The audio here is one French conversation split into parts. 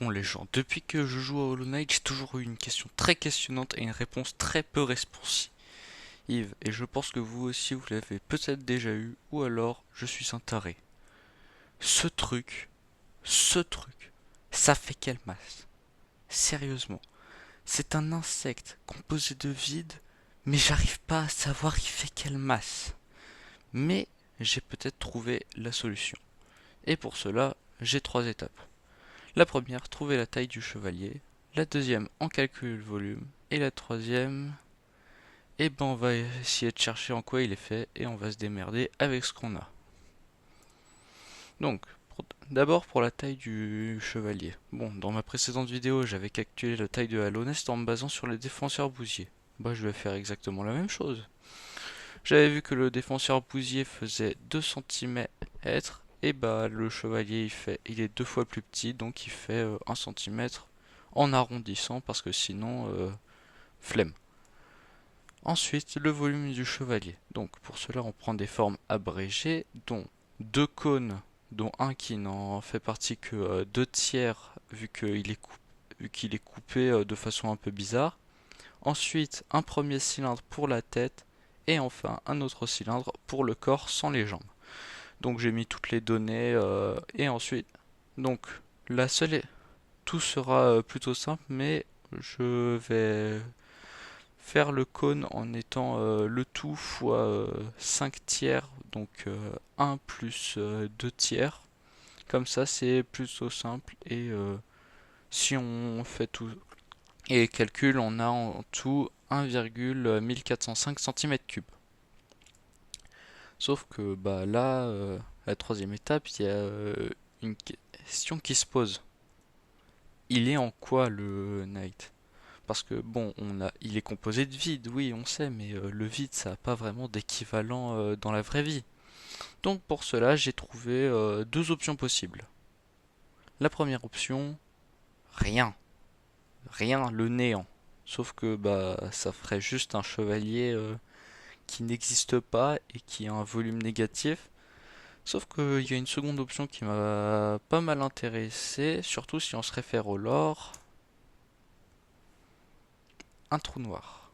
Bon les gens, depuis que je joue à Hollow Knight, j'ai toujours eu une question très questionnante et une réponse très peu responsive. Et je pense que vous aussi vous l'avez peut-être déjà eu, ou alors je suis un taré. Ce truc, ce truc, ça fait quelle masse? Sérieusement, c'est un insecte composé de vide, mais j'arrive pas à savoir il fait quelle masse. Mais j'ai peut-être trouvé la solution. Et pour cela, j'ai trois étapes. La première, trouver la taille du chevalier. La deuxième, en calculer le volume. Et la troisième, eh ben on va essayer de chercher en quoi il est fait et on va se démerder avec ce qu'on a. Donc, d'abord pour la taille du chevalier. Bon, dans ma précédente vidéo, j'avais calculé la taille de Halonest en me basant sur les défenseurs bousiers. Bah, je vais faire exactement la même chose. J'avais vu que le défenseur bousier faisait 2 cm et bah le chevalier il est deux fois plus petit donc il fait 1 cm en arrondissant parce que sinon flemme. Ensuite le volume du chevalier. Donc pour cela on prend des formes abrégées dont deux cônes dont un qui n'en fait partie que 2 tiers vu qu'il est coupé de façon un peu bizarre. Ensuite un premier cylindre pour la tête et enfin un autre cylindre pour le corps sans les jambes. Donc j'ai mis toutes les données et ensuite donc la seule tout sera plutôt simple mais je vais faire le cône en étant le tout fois 5 tiers donc 1 plus 2 tiers comme ça c'est plutôt simple et si on fait tout et calcul on a en tout 1,1405 cm3. Sauf que bah là, la troisième étape, il y a une question qui se pose. Il est en quoi le Knight? Parce que bon, il est composé de vide, oui, on sait, mais le vide, ça n'a pas vraiment d'équivalent dans la vraie vie. Donc pour cela, j'ai trouvé deux options possibles. La première option, rien, rien, le néant. Sauf que bah ça ferait juste un chevalier qui n'existe pas et qui a un volume négatif. Sauf qu'il y a une seconde option qui m'a pas mal intéressé, surtout si on se réfère au lore. Un trou noir.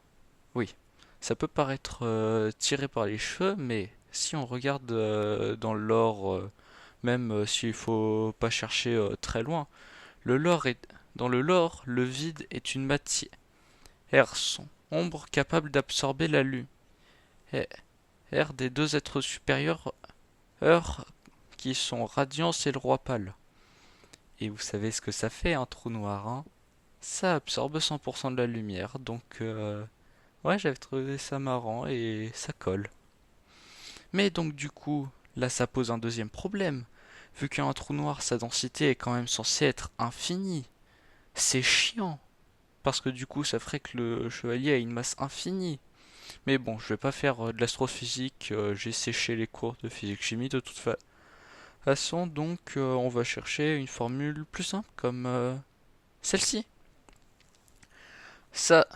Oui, ça peut paraître tiré par les cheveux, mais si on regarde dans le lore, même s'il faut pas chercher très loin, dans le lore, le vide est une matière sombre capable d'absorber la lumière des deux êtres supérieurs qui sont Radiance et le Roi Pâle. Et vous savez ce que ça fait un trou noir, hein? Ça absorbe 100% de la lumière, donc ouais, j'avais trouvé ça marrant et ça colle. Mais donc du coup, là ça pose un deuxième problème. Vu qu'un trou noir, sa densité est quand même censée être infinie. C'est chiant, parce que du coup ça ferait que le chevalier a une masse infinie. Mais bon, je vais pas faire de l'astrophysique, j'ai séché les cours de physique-chimie de toute façon, donc on va chercher une formule plus simple comme celle-ci. Ça,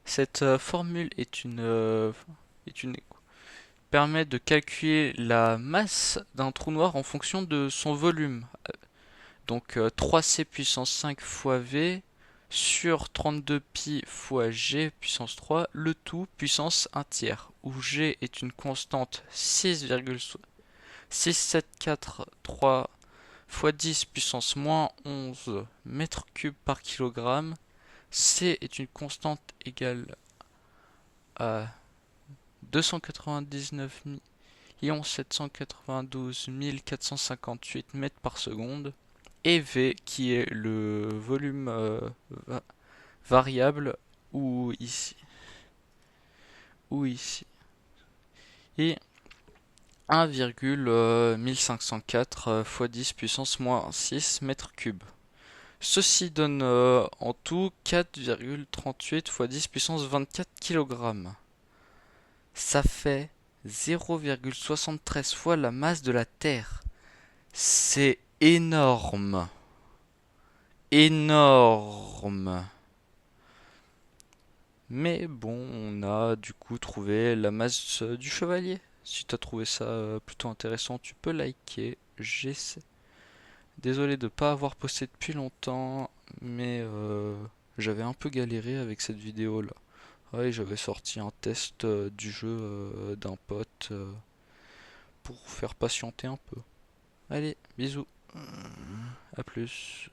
cette formule est une permet de calculer la masse d'un trou noir en fonction de son volume. Donc 3c puissance 5 fois V sur 32pi fois G puissance 3, le tout puissance 1 tiers, où G est une constante 6,6743 fois 10 puissance moins 11 mètres cubes par kilogramme. C est une constante égale à 299 792 458 mètres par seconde. Et V qui est le volume variable ou ici. Ou ici. Et 1,1504 fois 10 puissance moins 6 mètres cubes. Ceci donne en tout 4,38 fois 10 puissance 24 kg. Ça fait 0,73 fois la masse de la Terre. C'est énorme. Énorme. Mais bon, on a du coup trouvé la masse du chevalier. Si t'as trouvé ça plutôt intéressant, tu peux liker. J'essaie. Désolé de pas avoir posté depuis longtemps, mais j'avais un peu galéré avec cette vidéo là. Ouais, j'avais sorti un test du jeu d'un pote pour faire patienter un peu. Allez, bisous, à plus.